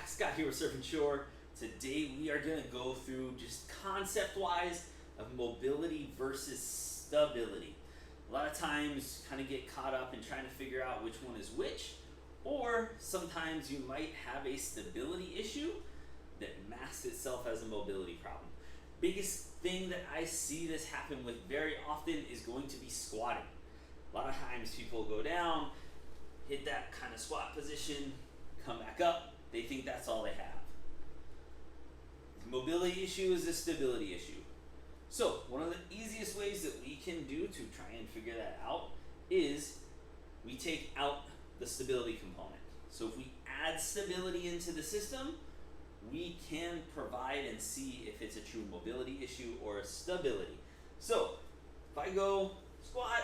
back. Scott here with Surf and Shore. Today we are going to go through just concept-wise of mobility versus stability. A lot of times kind of get caught up in trying to figure out which one is which, or sometimes you might have a stability issue that masks itself as a mobility problem. Biggest thing that I see this happen with very often is going to be squatting. A lot of times people go down, hit that kind of squat position, come back up, they think that's all they have. The mobility issue is a stability issue. So one of the easiest ways that we can do to try and figure that out is we take out the stability component. So if we add stability into the system, we can provide and see if it's a true mobility issue or a stability. So if I go squat,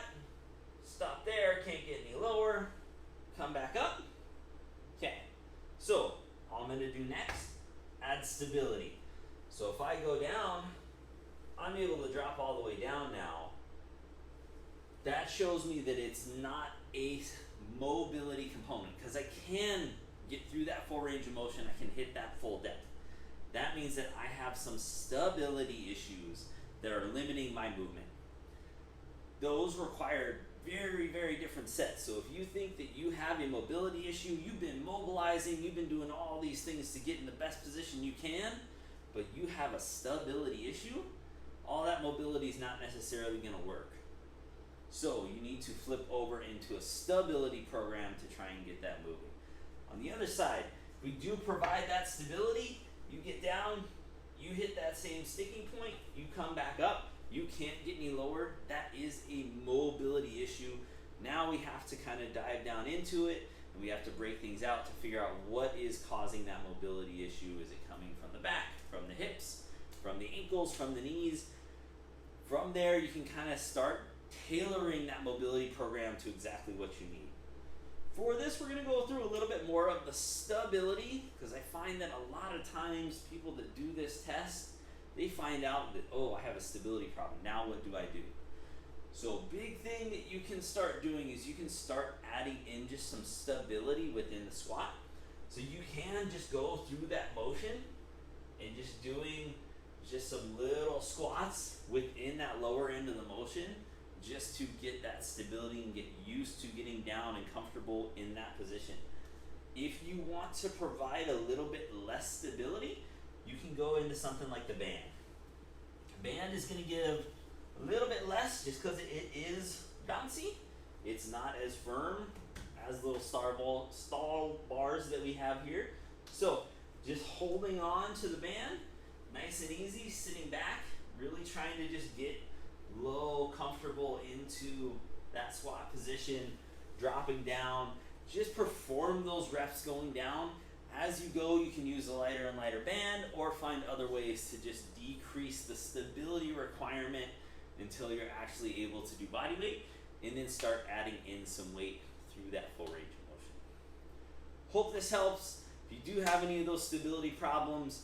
stop there, can't get any lower, come back up. Okay, so all I'm going to do next, add stability. So if I go down, I'm able to drop all the way down now. That shows me that it's not a mobility component because I can get through that full range of motion, I can hit that full depth. That means that I have some stability issues that are limiting my movement. Those require very, very different sets. So if you think that you have a mobility issue, you've been mobilizing, you've been doing all these things to get in the best position you can, but you have a stability issue, all that mobility is not necessarily going to work. So you need to flip over into a stability program to try and get that moving. On the other side, if we do provide that stability, you get down, you hit that same sticking point, you come back up, you can't get any lower, that is a mobility issue. Now we have to kind of dive down into it, and we have to break things out to figure out what is causing that mobility issue. Is it coming from the back, from the hips, from the ankles, from the knees? From there, you can kind of start tailoring that mobility program to exactly what you need. For this, we're going to go through a little bit more of the stability, because I find that a lot of times people that do this test, they find out that, oh, I have a stability problem. Now what do I do? So big thing that you can start doing is you can start adding in just some stability within the squat. So you can just go through that motion and just doing just some little squats within that lower end of the motion, just to get that stability and get used to getting down and comfortable in that position. If you want to provide a little bit less stability, you can go into something like the band. Band is going to give a little bit less just because it is bouncy. It's not as firm as the little stall bars that we have here. So just holding on to the band, nice and easy, sitting back, really trying to just get low, comfortable into that squat position, dropping down. Just perform those reps going down. As you go, you can use a lighter and lighter band or find other ways to just decrease the stability requirement until you're actually able to do body weight, and then start adding in some weight through that full range of motion. Hope this helps. If you do have any of those stability problems,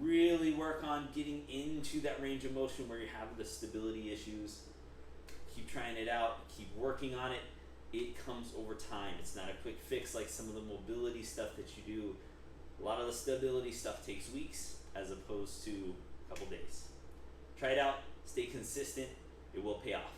really work on getting into that range of motion where you have the stability issues. Keep trying it out, keep working on it. It comes over time. It's not a quick fix like some of the mobility stuff that you do. A lot of the stability stuff takes weeks as opposed to a couple days. Try it out, stay consistent, it will pay off.